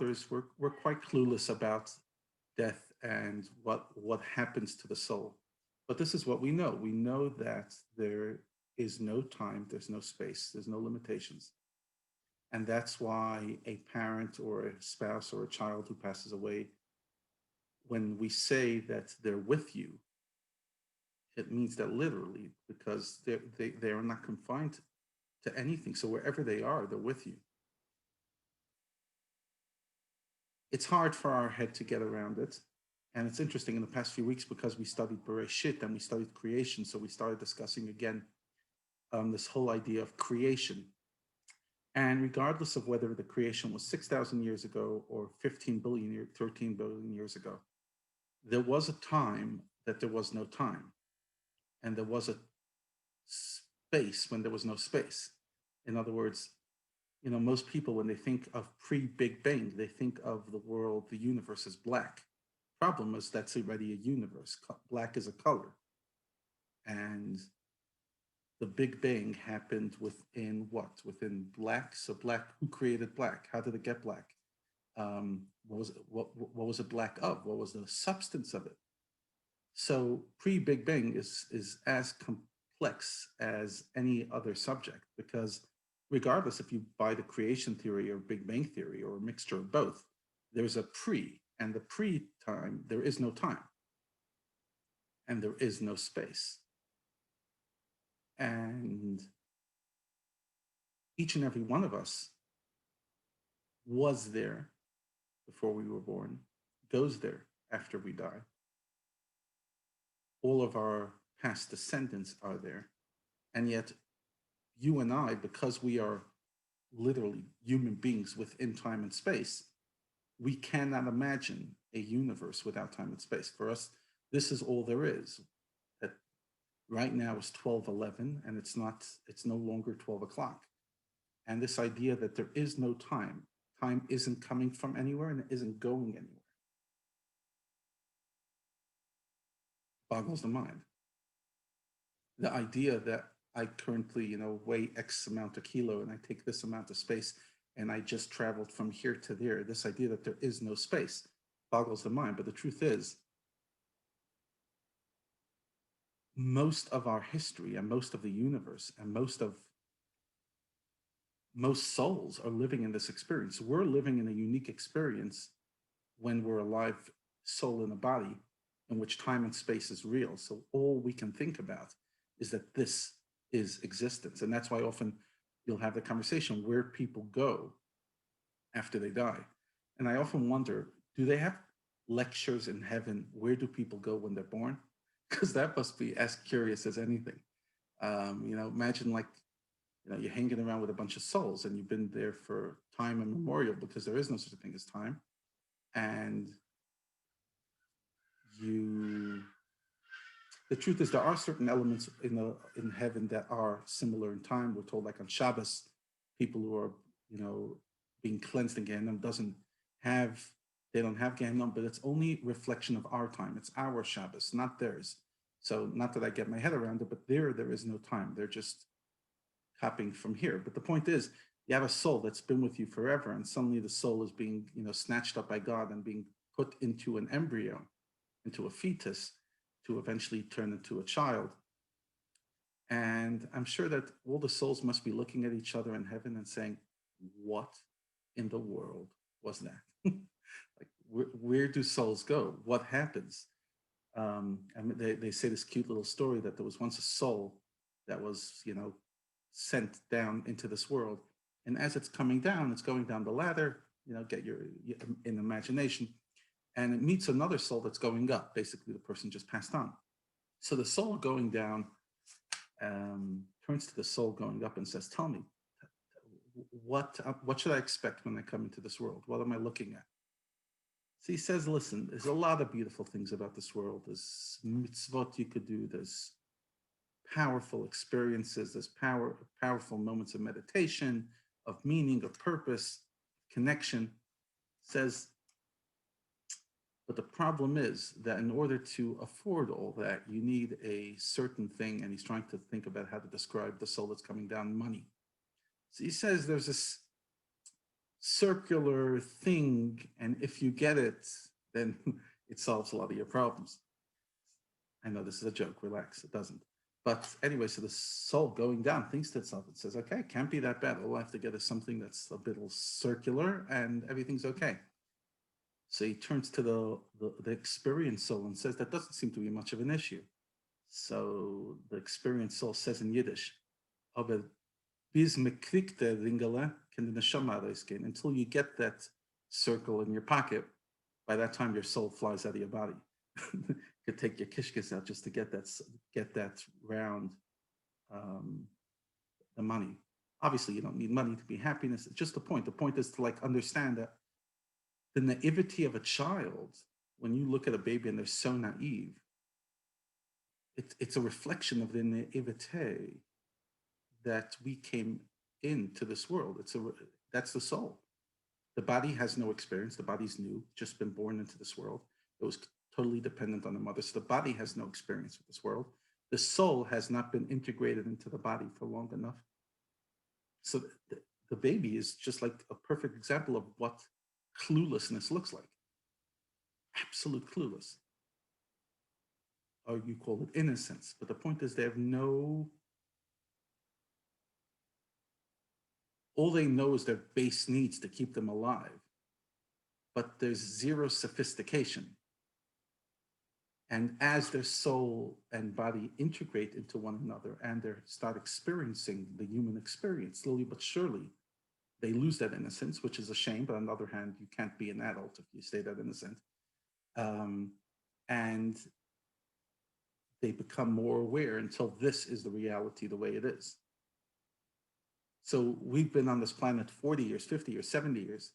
others, we're quite clueless about death and what happens to the soul. But this is what we know. We know that there is no time, there's no space, there's no limitations. And that's why a parent or a spouse or a child who passes away, when we say that they're with you, it means that literally, because they are not confined to anything. So wherever they are, they're with you. It's hard for our head to get around it. And it's interesting in the past few weeks because we studied Bereshit and we studied creation. So we started discussing again this whole idea of creation. And regardless of whether the creation was 6,000 years ago or 15 billion, 13 billion years ago, there was a time that there was no time. And there was a space when there was no space. In other words, most people, when they think of pre-Big Bang, they think of the world, the universe as black. Problem is that's already a universe. Black is a color. And the Big Bang happened within what? Within black. So black, who created black? How did it get black? What was it black of? What was the substance of it? So pre-Big Bang is as complex as any other subject because regardless if you buy the creation theory or Big Bang theory or a mixture of both, there's a pre, and the pre-time, there is no time and there is no space. And each and every one of us was there before we were born, goes there after we die. All of our past descendants are there. And yet, you and I, because we are literally human beings within time and space, we cannot imagine a universe without time and space. For us, this is all there is. That right now is 12:11, and it's no longer 12 o'clock. And this idea that there is no time, time isn't coming from anywhere and it isn't going anywhere, boggles the mind. The idea that I currently, weigh X amount of kilo and I take this amount of space and I just traveled from here to there. This idea that there is no space boggles the mind. But the truth is, most of our history and most of the universe and most souls are living in this experience. We're living in a unique experience when we're alive, soul in a body, in which time and space is real. So all we can think about is that this is existence. And that's why often you'll have the conversation where people go after they die. And I often wonder, do they have lectures in heaven? Where do people go when they're born? Because that must be as curious as anything. Imagine like, you're hanging around with a bunch of souls and you've been there for time immemorial because there is no such a thing as time. And the truth is there are certain elements in heaven that are similar in time. We're told like on Shabbos, people who are, being cleansed in Gehenna they don't have Gehenna, but it's only reflection of our time. It's our Shabbos, not theirs. So not that I get my head around it, but there is no time. They're just copying from here. But the point is, you have a soul that's been with you forever, and suddenly the soul is being, snatched up by God and being put into an embryo, into a fetus, to eventually turn into a child. And I'm sure that all the souls must be looking at each other in heaven and saying, what in the world was that? Like, where do souls go? What happens? And they say this cute little story that there was once a soul that was, sent down into this world. And as it's coming down, it's going down the ladder, get your in imagination, and it meets another soul that's going up. Basically, the person just passed on. So the soul going down turns to the soul going up and says, tell me, what should I expect when I come into this world? What am I looking at? So he says, listen, there's a lot of beautiful things about this world. There's mitzvot you could do. There's powerful experiences. There's powerful moments of meditation, of meaning, of purpose, connection. Says, but the problem is that in order to afford all that, you need a certain thing. And he's trying to think about how to describe the soul that's coming down, money. So he says there's this circular thing, and if you get it, then it solves a lot of your problems. I know this is a joke, relax, it doesn't. But anyway, so the soul going down thinks to itself, it says, okay, it can't be that bad. All I have to get is something that's a bit circular and everything's okay. So he turns to the experienced soul and says, that doesn't seem to be much of an issue. So the experienced soul says in Yiddish, aber bis me kriegte ringele can the neshama reisgehen. Until you get that circle in your pocket, by that time your soul flies out of your body. You could take your kishkis out just to get that round, um, the money. Obviously, you don't need money to be happiness. It's just the point. The point is to like understand that the naivety of a child, when you look at a baby and they're so naive, it's a reflection of the naivete that we came into this world. That's the soul. The body has no experience. The body's new, just been born into this world. It was totally dependent on the mother. So the body has no experience with this world. The soul has not been integrated into the body for long enough. So the baby is just like a perfect example of what cluelessness looks like. Absolute clueless. Or you call it innocence. But the point is they have all they know is their base needs to keep them alive. But there's zero sophistication. And as their soul and body integrate into one another and they start experiencing the human experience, slowly but surely, they lose that innocence, which is a shame. But on the other hand, you can't be an adult if you stay that innocent. And they become more aware until this is the reality the way it is. So we've been on this planet 40 years, 50 years, 70 years.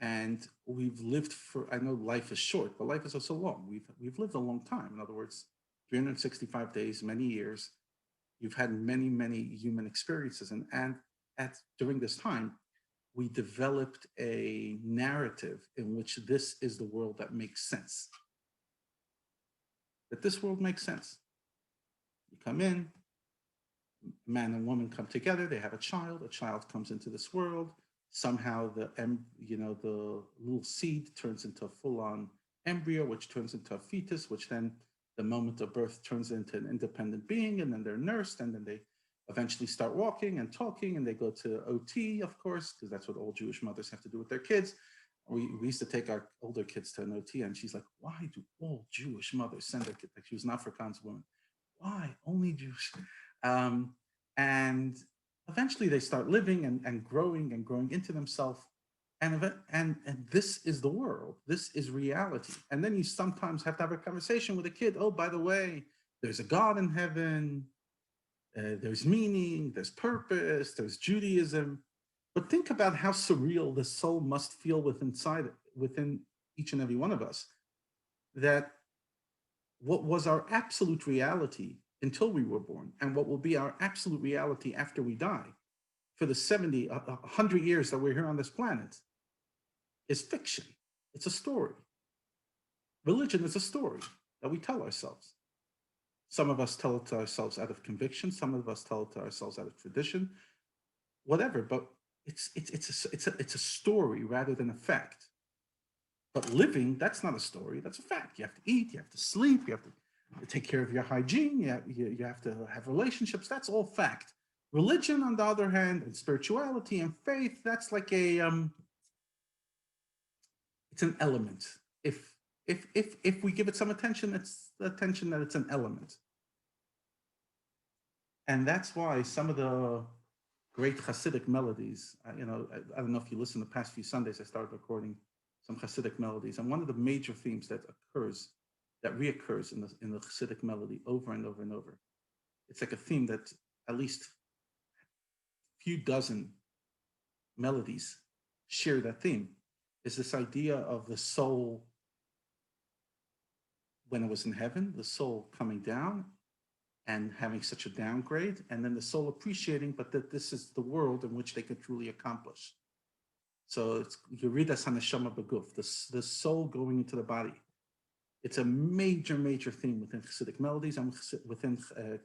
And we've lived I know life is short, but life is also long. We've lived a long time. In other words, 365 days, many years. You've had many, many human experiences. And during this time, we developed a narrative in which this is the world that makes sense. That this world makes sense. You come in, man and woman come together, they have a child comes into this world. Somehow the little seed turns into a full-on embryo, which turns into a fetus, which then the moment of birth turns into an independent being, and then they're nursed, and then they eventually start walking and talking, and they go to OT, of course, because that's what all Jewish mothers have to do with their kids. We used to take our older kids to an OT, and she's like, why do all Jewish mothers send their kids? Like, she was an Afrikaans woman. Why? Only Jewish. And eventually they start living and growing into themselves. And this is the world. This is reality. And then you sometimes have to have a conversation with a kid. Oh, by the way, there's a God in heaven. There's meaning, there's purpose, there's Judaism. But think about how surreal the soul must feel within each and every one of us, that what was our absolute reality until we were born and what will be our absolute reality after we die for the 70, 100 years that we're here on this planet is fiction. It's a story. Religion is a story that we tell ourselves. Some of us tell it to ourselves out of conviction. Some of us tell it to ourselves out of tradition, whatever. But it's a story rather than a fact. But living, that's not a story. That's a fact. You have to eat. You have to sleep. You have to take care of your hygiene. You have to have relationships. That's all fact. Religion, on the other hand, and spirituality and faith, that's like it's an element. If we give it some attention, it's the attention that it's an element. And that's why some of the great Hasidic melodies, I don't know if you listen the past few Sundays, I started recording some Hasidic melodies. And one of the major themes that reoccurs in the Hasidic melody over and over and over. It's like a theme that at least a few dozen melodies share that theme, is this idea of the soul when it was in heaven, the soul coming down and having such a downgrade, and then the soul appreciating, but that this is the world in which they could truly accomplish. So it's Yeridas HaNeshama Beguf, the soul going into the body. It's a major, major theme within Hasidic melodies and within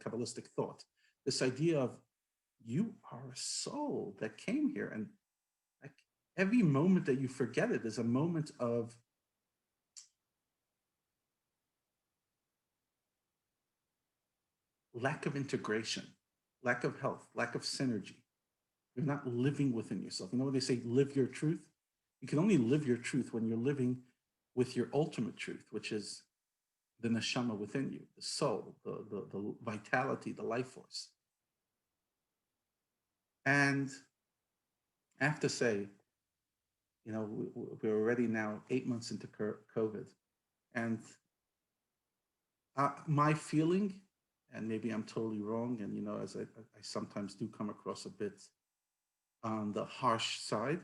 Kabbalistic thought. This idea of you are a soul that came here, and like every moment that you forget it is a moment of lack of integration, lack of health, lack of synergy. You're not living within yourself. You know what they say, live your truth? You can only live your truth when you're living with your ultimate truth, which is the neshama within you, the soul, the vitality, the life force. And I have to say, you know, we're already now 8 months into COVID. And my feeling, and maybe I'm totally wrong, and, you know, as I sometimes do come across a bit on the harsh side,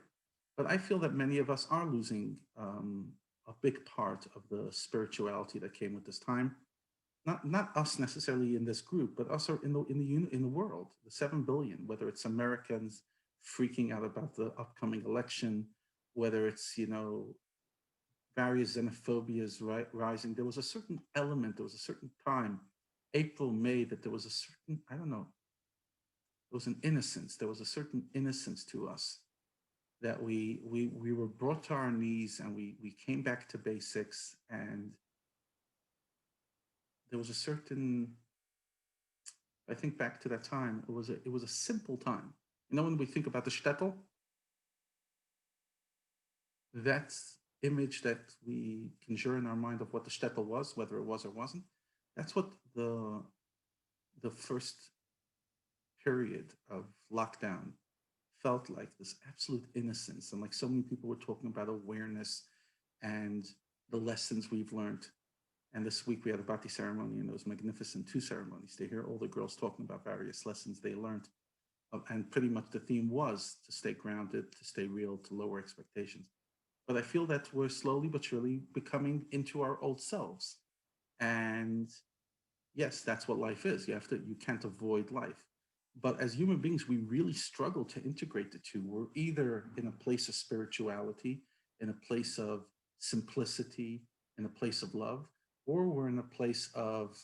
but I feel that many of us are losing a big part of the spirituality that came with this time. Not us necessarily in this group, but us in the world, the 7 billion. Whether it's Americans freaking out about the upcoming election, whether it's, you know, various xenophobias rising. There was a certain element. There was a certain time, April, May, that there was a certain, I don't know, there was an innocence. There was a certain innocence to us that we were brought to our knees, and we came back to basics, and there was a certain, I think back to that time, it was a simple time. You know, when we think about the shtetl, that image that we conjure in our mind of what the shtetl was, whether it was or wasn't, that's what the first period of lockdown felt like, this absolute innocence. And like so many people were talking about awareness and the lessons we've learned. And this week we had a Bati ceremony, and it was magnificent, 2 ceremonies, to hear all the girls talking about various lessons they learned. And pretty much the theme was to stay grounded, to stay real, to lower expectations. But I feel that we're slowly but surely becoming into our old selves. And yes, that's what life is. You can't avoid life. But as human beings, we really struggle to integrate the two. We're either in a place of spirituality, in a place of simplicity, in a place of love, or we're in a place of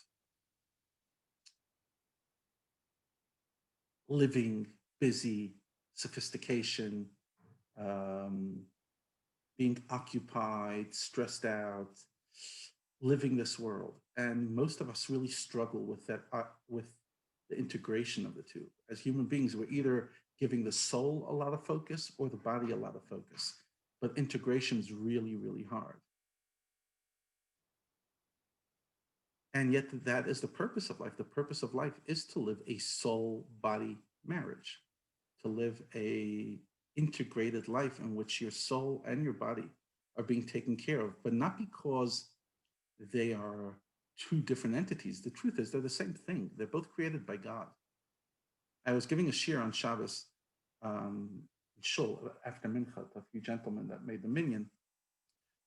living, busy, sophistication, um, being occupied, stressed out, living this world. And most of us really struggle with that, with the integration of the two. As human beings, we're either giving the soul a lot of focus or the body a lot of focus. But integration is really, really hard. And yet, that is the purpose of life. The purpose of life is to live a soul body marriage, to live a integrated life in which your soul and your body are being taken care of, but not because they are two different entities. The truth is, they're the same thing. They're both created by God. I was giving a shir on Shabbos, shul after mincha, a few gentlemen that made the minyan,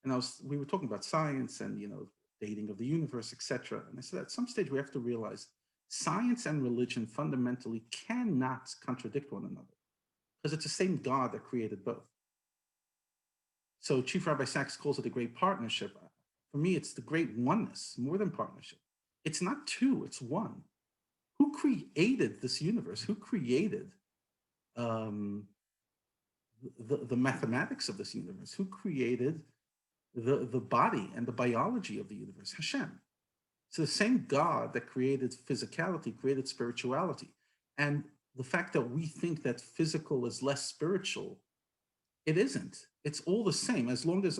and we were talking about science and, you know, dating of the universe, etc. And I said, at some stage we have to realize science and religion fundamentally cannot contradict one another, because it's the same God that created both. So Chief Rabbi Sachs calls it a great partnership. For me, it's the great oneness, more than partnership. It's not two, it's one. Who created this universe? Who created um, the mathematics of this universe? Who created the body and the biology of the universe? Hashem. So the same God that created physicality created spirituality. And the fact that we think that physical is less spiritual, it isn't. It's all the same. As long as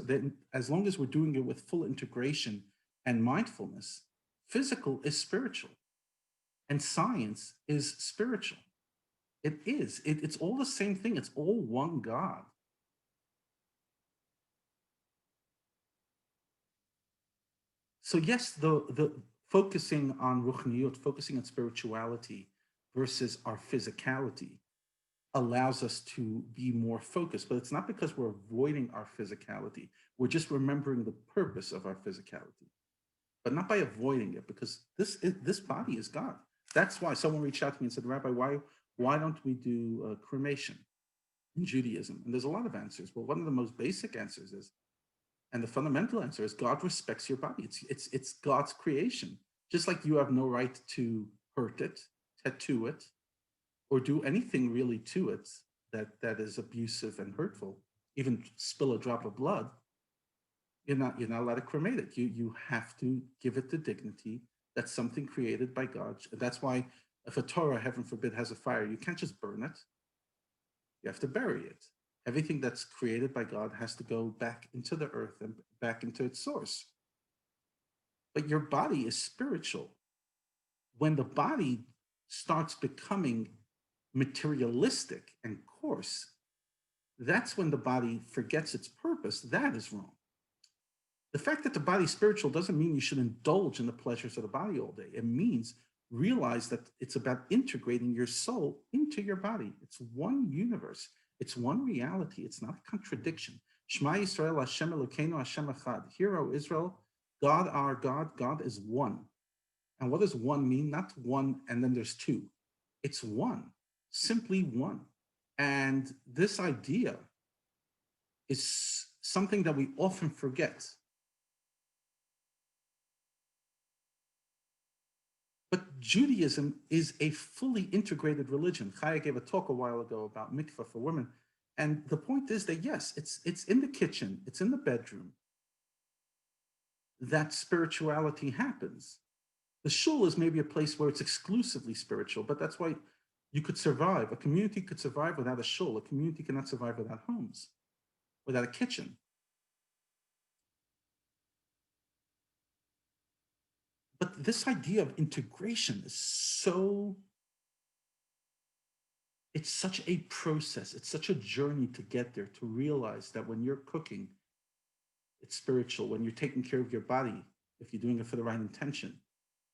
we're doing it with full integration and mindfulness, physical is spiritual and science is spiritual. It is. It's all the same thing. It's all one God. So yes, the focusing on ruchniyut, focusing on spirituality versus our physicality, allows us to be more focused. But it's not because we're avoiding our physicality. We're just remembering the purpose of our physicality, but not by avoiding it, because this body is God. That's why someone reached out to me and said, Rabbi, why don't we do cremation in Judaism? And there's a lot of answers, but one of the most basic answers is, and the fundamental answer is, God respects your body. It's God's creation. Just like you have no right to hurt it, tattoo it, or do anything really to it that is abusive and hurtful. even spill a drop of blood, you're not allowed to cremate it. You have to give it the dignity. That's something created by God. That's why if a Torah, heaven forbid, has a fire, you can't just burn it. You have to bury it. Everything that's created by God has to go back into the earth and back into its source. But your body is spiritual. When the body starts becoming materialistic and coarse, that's when the body forgets its purpose. That is wrong. The fact that the body is spiritual doesn't mean you should indulge in the pleasures of the body all day. It means realize that it's about integrating your soul into your body. It's one universe. It's one reality. It's not a contradiction. Shema Yisrael, Hashem Elokeinu, Hashem Echad. Hear, O Israel, God our God, God is one. And what does one mean? Not one and then there's two. It's one, simply one. And this idea is something that we often forget. But Judaism is a fully integrated religion. Chaya gave a talk a while ago about mikvah for women. And the point is that, yes, it's in the kitchen, it's in the bedroom that spirituality happens. The shul is maybe a place where it's exclusively spiritual, but that's why you could survive. A community could survive without a shul. A community cannot survive without homes, without a kitchen. But this idea of integration is it's such a process. It's such a journey to get there, to realize that when you're cooking, it's spiritual. When you're taking care of your body, if you're doing it for the right intention,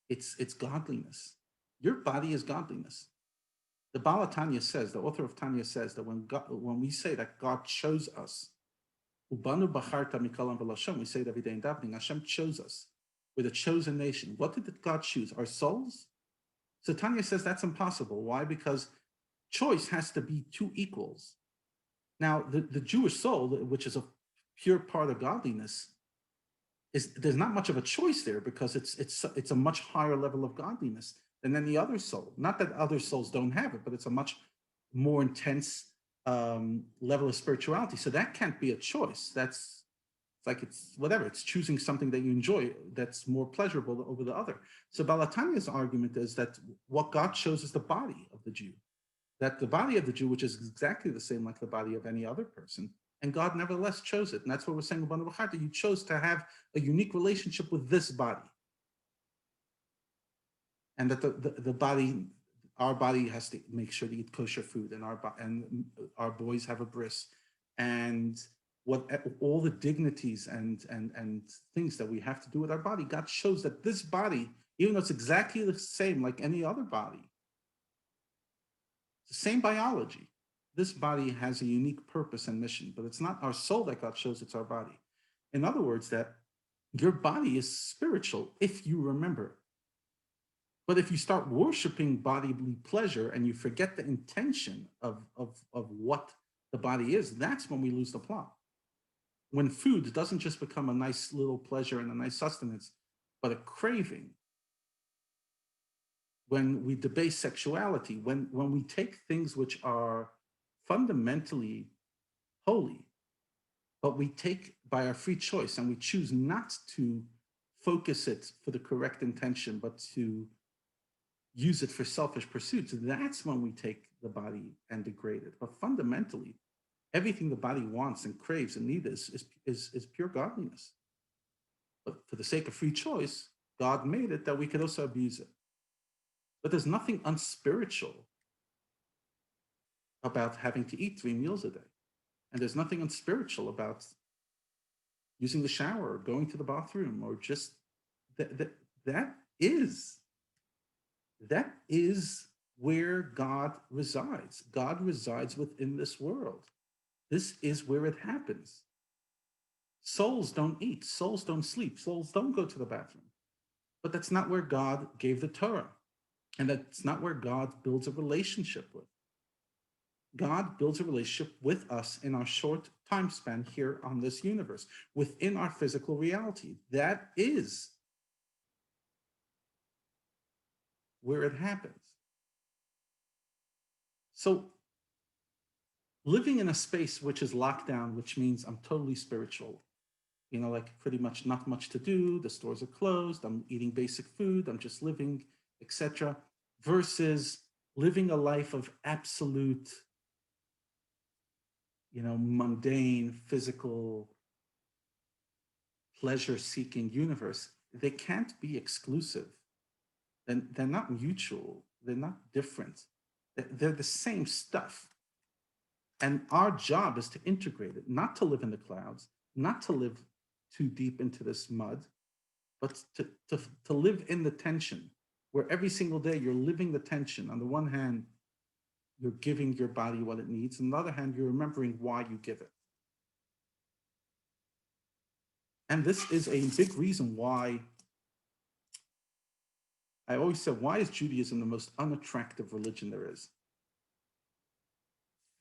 it's godliness. Your body is godliness. The Baal Tanya says, the author of Tanya says that when we say that God chose us, Ubanu Bacharta Mikalam V'Lashem, we say that every day in davening, Hashem chose us. We're the chosen nation. What did God choose? Our souls? So Tanya says that's impossible. Why? Because choice has to be two equals. Now, the Jewish soul, which is a pure part of godliness, there's not much of a choice there because it's a much higher level of godliness than any other soul. Not that other souls don't have it, but it's a much more intense level of spirituality. So that can't be a choice. It's whatever. It's choosing something that you enjoy that's more pleasurable over the other. So Baal Tanya's argument is that what God chose is the body of the Jew. That the body of the Jew, which is exactly the same like the body of any other person, and God nevertheless chose it. And that's what we're saying about B'charta. You chose to have a unique relationship with this body. And that the body, our body has to make sure to eat kosher food, and our boys have a bris, and all the dignities and things that we have to do with our body. God shows that this body, even though it's exactly the same like any other body, it's the same biology. This body has a unique purpose and mission, but it's not our soul that God shows, it's our body. In other words, that your body is spiritual if you remember. But if you start worshiping bodily pleasure and you forget the intention of what the body is, that's when we lose the plot. When food doesn't just become a nice little pleasure and a nice sustenance, but a craving. When we debase sexuality, when we take things which are fundamentally holy, but we take by our free choice and we choose not to focus it for the correct intention, but to use it for selfish pursuits, that's when we take the body and degrade it. But fundamentally, everything the body wants and craves and needs is pure godliness. But for the sake of free choice, God made it that we could also abuse it. But there's nothing unspiritual about having to eat 3 meals a day. And there's nothing unspiritual about using the shower or going to the bathroom or just that is where God resides. God resides within this world. This is where it happens. Souls don't eat, souls don't sleep, souls don't go to the bathroom. But that's not where God gave the Torah. And that's not where God builds a relationship with. God builds a relationship with us in our short time span here on this universe, within our physical reality. That is where it happens. So living in a space which is locked down, which means I'm totally spiritual. Like pretty much not much to do. The stores are closed. I'm eating basic food. I'm just living, etc. Versus living a life of absolute, mundane, physical, pleasure-seeking universe. They can't be exclusive. They're not mutual. They're not different. They're the same stuff. And our job is to integrate it, not to live in the clouds, not to live too deep into this mud, but to live in the tension, where every single day you're living the tension. On the one hand, you're giving your body what it needs. On the other hand, you're remembering why you give it. And this is a big reason why I always said, why is Judaism the most unattractive religion there is?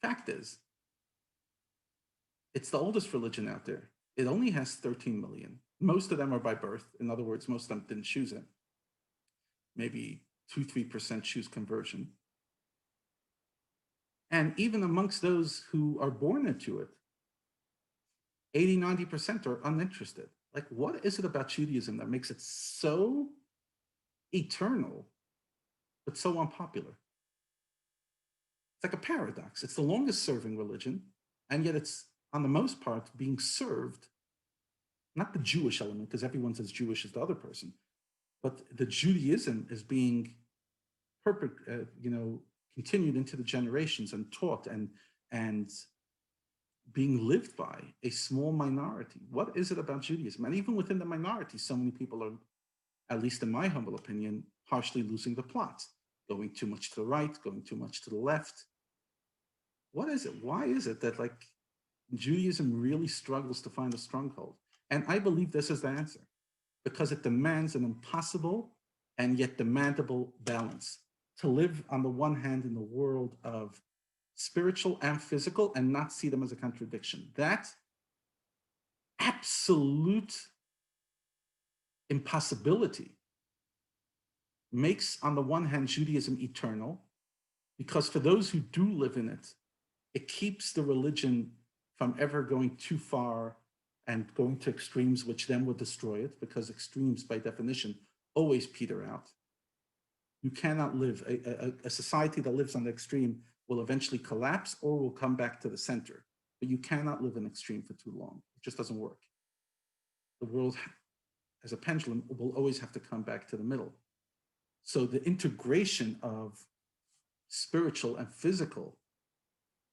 Fact is, it's the oldest religion out there. It only has 13 million. Most of them are by birth. In other words, most of them didn't choose it. Maybe 2-3% choose conversion. And even amongst those who are born into it, 80-90% are uninterested. Like, what is it about Judaism that makes it so eternal, but so unpopular? It's like a paradox. It's the longest serving religion, and yet it's, on the most part, being served, not the Jewish element, because everyone's as Jewish as the other person, but the Judaism is being continued into the generations and taught and being lived by a small minority. What is it about Judaism? And even within the minority, so many people are, at least in my humble opinion, harshly losing the plot, going too much to the right, going too much to the left. What is it? Why is it that Judaism really struggles to find a stronghold? And I believe this is the answer, because it demands an impossible and yet demandable balance. To live on the one hand in the world of spiritual and physical and not see them as a contradiction. That absolute impossibility makes, on the one hand, Judaism eternal, because for those who do live in it, it keeps the religion from ever going too far and going to extremes, which then would destroy it, because extremes, by definition, always peter out. You cannot live, a society that lives on the extreme will eventually collapse or will come back to the center. But you cannot live in extreme for too long. It just doesn't work. The world, as a pendulum, will always have to come back to the middle. So the integration of spiritual and physical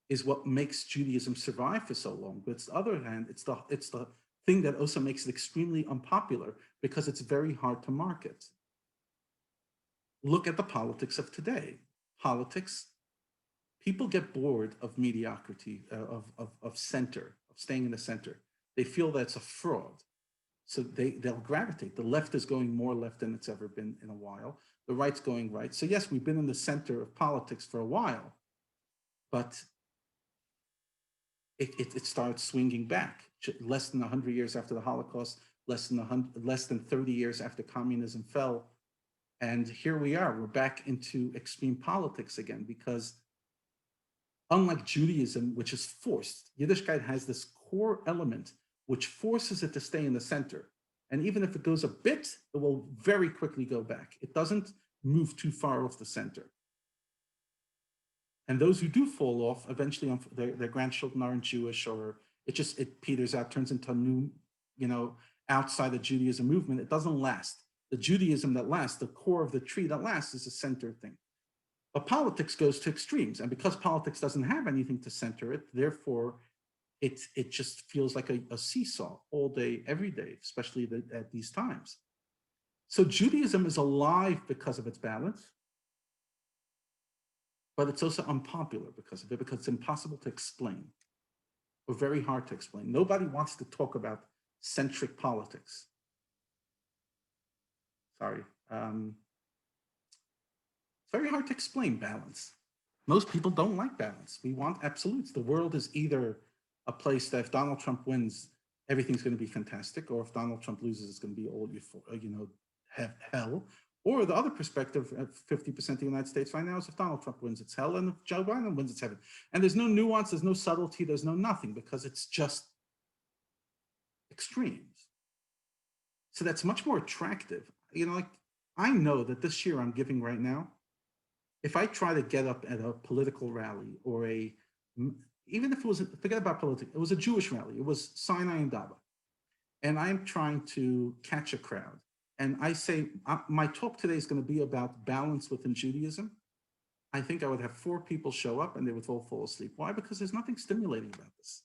is what makes Judaism survive for so long. But on the other hand, it's the thing that also makes it extremely unpopular, because it's very hard to market. Look at the politics of today. Politics, people get bored of mediocrity, of center, of staying in the center. They feel that it's a fraud. So they'll gravitate. The left is going more left than it's ever been in a while. The right's going right. So yes, we've been in the center of politics for a while, but it started swinging back. Less than 100 years after the Holocaust, less than 30 years after communism fell. And here we are, we're back into extreme politics again, because unlike Judaism, which is forced, Yiddishkeit has this core element which forces it to stay in the center. And even if it goes a bit, it will very quickly go back. It doesn't move too far off the center. And those who do fall off, eventually their grandchildren aren't Jewish, or it peters out, turns into a new, outside the Judaism movement. It doesn't last. The Judaism that lasts, the core of the tree that lasts, is a center thing. But politics goes to extremes. And because politics doesn't have anything to center it, therefore, it just feels like a seesaw all day, every day, especially at these times. So Judaism is alive because of its balance, but it's also unpopular because of it, because it's impossible to explain, or very hard to explain. Nobody wants to talk about centric politics. Sorry. It's very hard to explain balance. Most people don't like balance. We want absolutes. The world is either a place that if Donald Trump wins, everything's going to be fantastic, or if Donald Trump loses, it's going to be all hell, Or the other perspective, 50% of the United States right now is if Donald Trump wins, it's hell, and if Joe Biden wins, it's heaven. And there's no nuance, there's no subtlety, there's no nothing, because it's just extremes. So that's much more attractive. You know, like, I know that this year I'm giving right now, if I try to get up at a political rally or even if it was, forget about politics, it was a Jewish rally, it was Sinai and Daba, and I'm trying to catch a crowd. And I say, my talk today is going to be about balance within Judaism. I think I would have 4 people show up and they would all fall asleep. Why? Because there's nothing stimulating about this.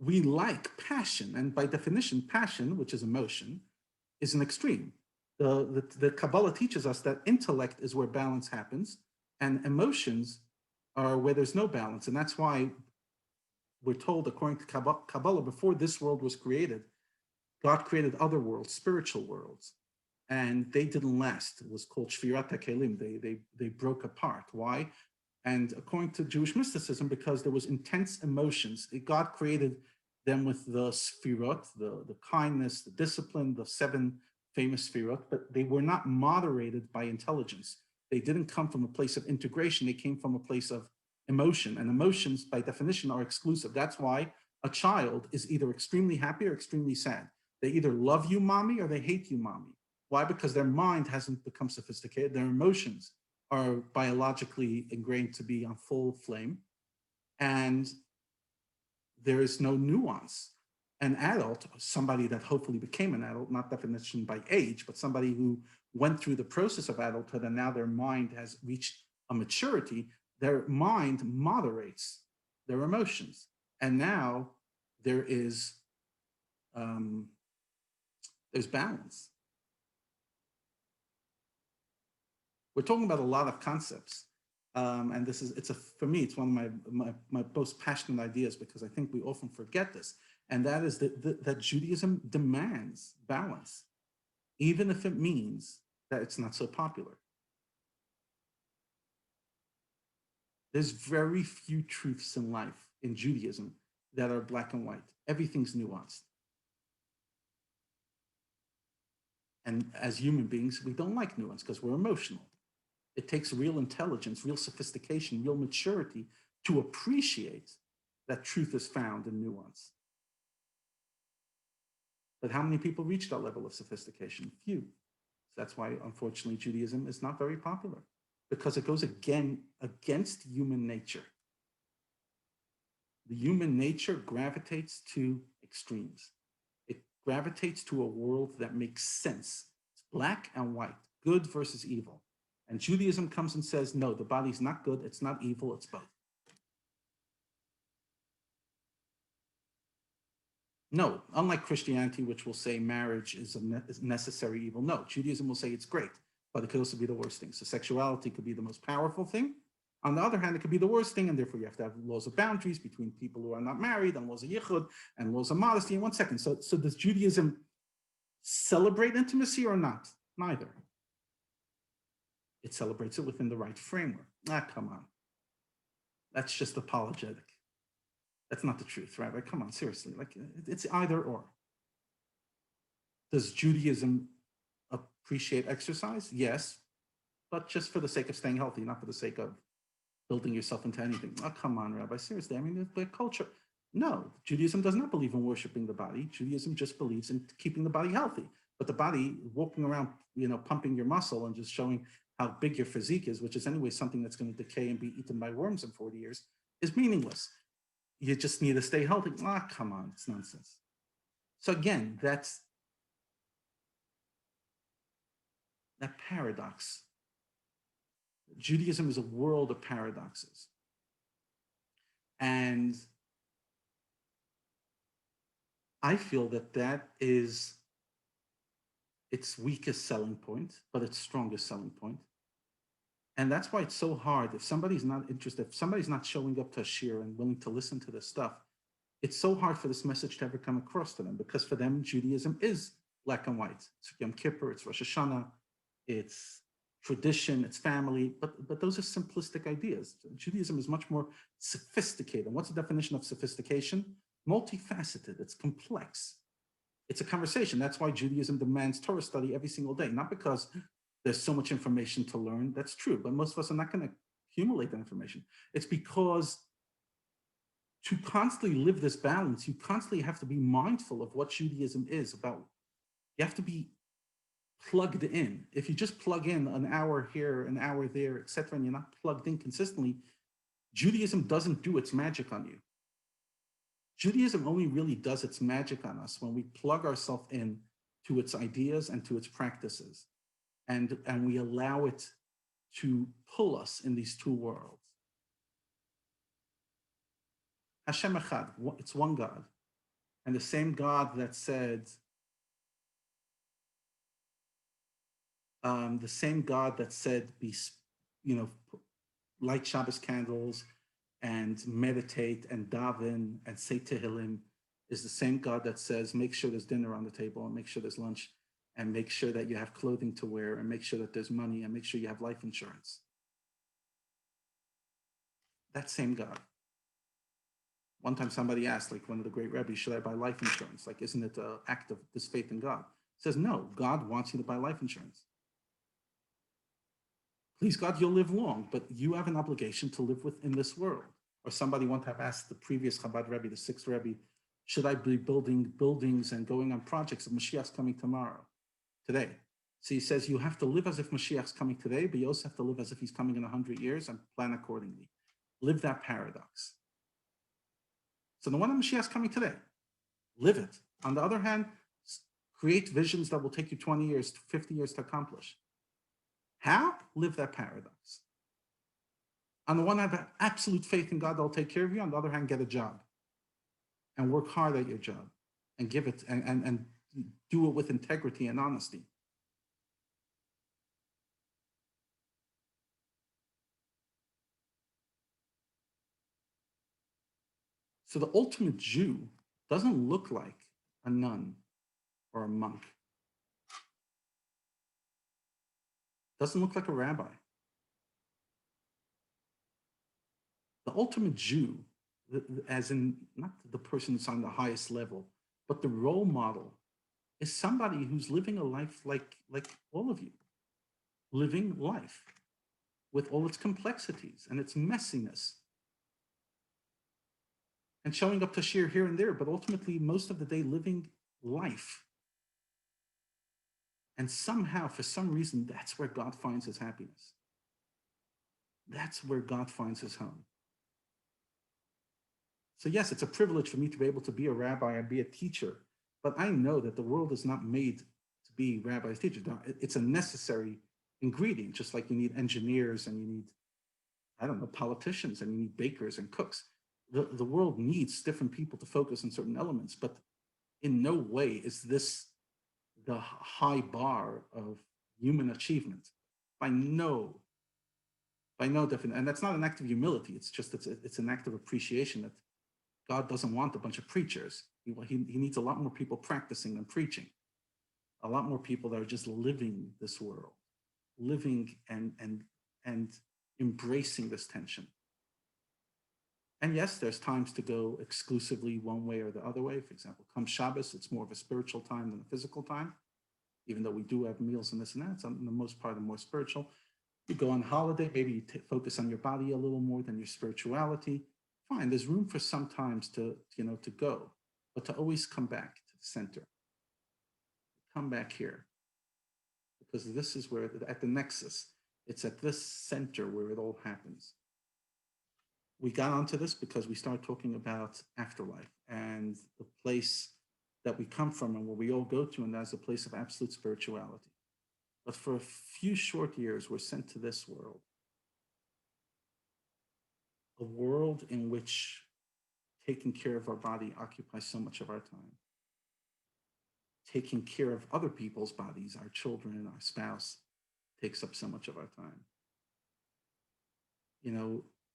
We like passion, and by definition, passion, which is emotion, is an extreme. The Kabbalah teaches us that intellect is where balance happens, and emotions are where there's no balance. And that's why we're told, according to Kabbalah, before this world was created, God created other worlds, spiritual worlds, and they didn't last. It was called Shvirat HaKelim. They broke apart. Why? And according to Jewish mysticism, because there was intense emotions, God created them with the Sfirot, the kindness, the discipline, the 7 famous Sfirot, but they were not moderated by intelligence. They didn't come from a place of integration. They came from a place of emotion, and emotions by definition are exclusive. That's why a child is either extremely happy or extremely sad. They either love you, mommy, or they hate you, mommy. Why? Because their mind hasn't become sophisticated. Their emotions are biologically ingrained to be on full flame, and there is no nuance. An adult, somebody that hopefully became an adult, not definition by age, but somebody who went through the process of adulthood and now their mind has reached a maturity, their mind moderates their emotions. And now there is, there's balance. We're talking about a lot of concepts. And this is, for me, it's one of my most passionate ideas, because I think we often forget this. And that is that Judaism demands balance, even if it means that it's not so popular. There's very few truths in life in Judaism that are black and white. Everything's nuanced. And as human beings, we don't like nuance because we're emotional. It takes real intelligence, real sophistication, real maturity to appreciate that truth is found in nuance. But how many people reach that level of sophistication? Few. So that's why, unfortunately, Judaism is not very popular, because it goes against human nature. The human nature gravitates to extremes. It gravitates to a world that makes sense. It's black and white, good versus evil. And Judaism comes and says, no, the body's not good, it's not evil, it's both. No, unlike Christianity, which will say marriage is a necessary evil. No, Judaism will say it's great, but it could also be the worst thing. So sexuality could be the most powerful thing. On the other hand, it could be the worst thing, and therefore you have to have laws of boundaries between people who are not married, and laws of yichud, and laws of modesty. In 1 second. So does Judaism celebrate intimacy or not? Neither. It celebrates it within the right framework. Come on. That's just apologetic. That's not the truth, right? Like, come on, seriously. Like, it's either or. Does Judaism appreciate exercise? Yes, but just for the sake of staying healthy, not for the sake of building yourself into anything. Come on, Rabbi, seriously. I mean, the culture. No, Judaism does not believe in worshiping the body. Judaism just believes in keeping the body healthy. But the body, walking around, pumping your muscle and just showing how big your physique is, which is anyway something that's going to decay and be eaten by worms in 40 years, is meaningless. You just need to stay healthy. Come on, it's nonsense. So again, that's that paradox. Judaism is a world of paradoxes. And I feel that is its weakest selling point, but its strongest selling point. And that's why it's so hard. If somebody's not interested, if somebody's not showing up to a shir and willing to listen to this stuff, it's so hard for this message to ever come across to them, because for them, Judaism is black and white. It's Yom Kippur, it's Rosh Hashanah, it's tradition, it's family, but those are simplistic ideas. Judaism is much more sophisticated. And what's the definition of sophistication? Multifaceted, it's complex. It's a conversation. That's why Judaism demands Torah study every single day, not because there's so much information to learn. That's true, but most of us are not going to accumulate that information. It's because to constantly live this balance, you constantly have to be mindful of what Judaism is about. You have to be plugged in. If you just plug in an hour here, an hour there, etc., and you're not plugged in consistently, Judaism doesn't do its magic on you. Judaism only really does its magic on us when we plug ourselves in to its ideas and to its practices, and we allow it to pull us in these two worlds. Hashem Echad, it's one God. And the same God that said, be, light Shabbos candles and meditate and daven and say Tehillim, is the same God that says, make sure there's dinner on the table and make sure there's lunch and make sure that you have clothing to wear and make sure that there's money and make sure you have life insurance. That same God. One time somebody asked, like one of the great rabbis, should I buy life insurance? Like, isn't it an act of disfaith in God? He says, no, God wants you to buy life insurance. Please God, you'll live long, but you have an obligation to live within this world. Or somebody one time asked the previous Chabad Rebbe, the sixth Rebbe, should I be building buildings and going on projects if Mashiach's coming today? So he says, you have to live as if Mashiach's coming today, but you also have to live as if he's coming in 100 years and plan accordingly. Live that paradox. So the one on Mashiach's coming today, live it. On the other hand, create visions that will take you 20 years, 50 years to accomplish. How? Live that paradox. On the one hand, have absolute faith in God that will take care of you. On the other hand, get a job and work hard at your job and give it and do it with integrity and honesty. So the ultimate Jew doesn't look like a nun or a monk. Doesn't look like a rabbi. The ultimate Jew, as in not the person that's on the highest level, but the role model, is somebody who's living a life like all of you, living life with all its complexities and its messiness, and showing up to share here and there, but ultimately most of the day living life. And somehow, for some reason, that's where God finds his happiness. That's where God finds his home. So yes, it's a privilege for me to be able to be a rabbi and be a teacher, but I know that the world is not made to be rabbis, teachers. It's a necessary ingredient, just like you need engineers and you need, I don't know, politicians and you need bakers and cooks. The world needs different people to focus on certain elements, but in no way is this the high bar of human achievement. By no definition, and that's not an act of humility. It's just it's an act of appreciation that God doesn't want a bunch of preachers. He needs a lot more people practicing and preaching, a lot more people that are just living this world, living and embracing this tension. And yes, there's times to go exclusively one way or the other way. For example, come Shabbos, it's more of a spiritual time than a physical time, even though we do have meals and this and that. It's on the most part more spiritual. You go on holiday, maybe you focus on your body a little more than your spirituality. Fine, there's room for sometimes to go, but to always come back to the center. Come back here, because this is where, at the nexus, it's at this center where it all happens. We got onto this because we started talking about afterlife and the place that we come from and where we all go to, and that's a place of absolute spirituality. But for a few short years, we're sent to this world, a world in which taking care of our body occupies so much of our time. Taking care of other people's bodies, our children, our spouse, takes up so much of our time.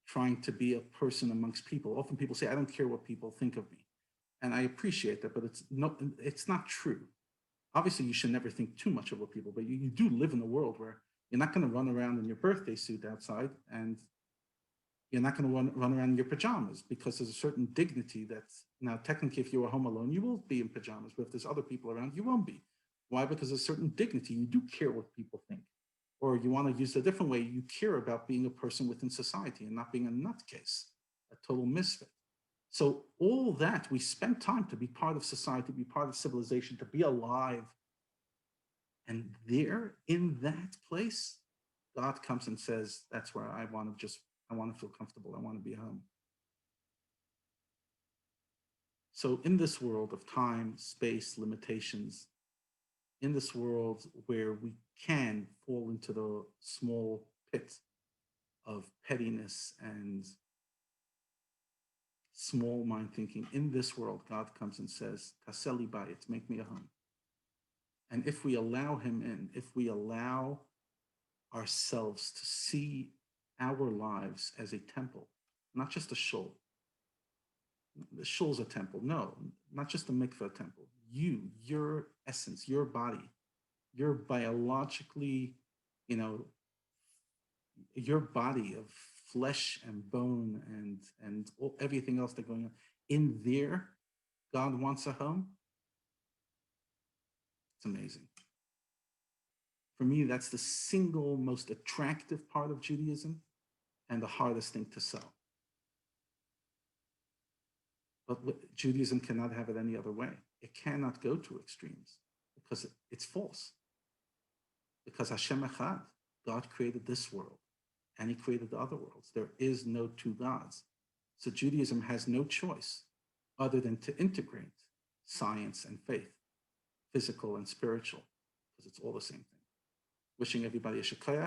Trying to be a person amongst people. Often people say, I don't care what people think of me. And I appreciate that, but it's not true. Obviously, you should never think too much of what people, but you do live in a world where you're not going to run around in your birthday suit outside and You're not going to run around in your pajamas because there's a certain dignity that's now technically, if you were home alone, you will be in pajamas, but if there's other people around, you won't be. Why? Because there's a certain dignity. You do care what people think. Or you want to use it a different way, you care about being a person within society and not being a nutcase, a total misfit. So all that, we spend time to be part of society, to be part of civilization, to be alive. And there in that place, God comes and says, that's where I want to feel comfortable. I want to be home. So in this world of time, space, limitations, in this world where we can fall into the small pit of pettiness and small mind thinking, in this world, God comes and says, Taseli bayit, make me a home. And if we allow him in, if we allow ourselves to see our lives as a temple, not just a shul. The shul's a temple. No, not just a mikveh temple. You, your essence, your body, your biologically, you know, your body of flesh and bone and everything else that's going on in there, God wants a home. It's amazing. For me, that's the single most attractive part of Judaism and the hardest thing to sell. But Judaism cannot have it any other way. It cannot go to extremes because it's false. Because Hashem Echad, God created this world and he created the other worlds. There is no two gods. So Judaism has no choice other than to integrate science and faith, physical and spiritual, because it's all the same thing. Wishing everybody a shekayah.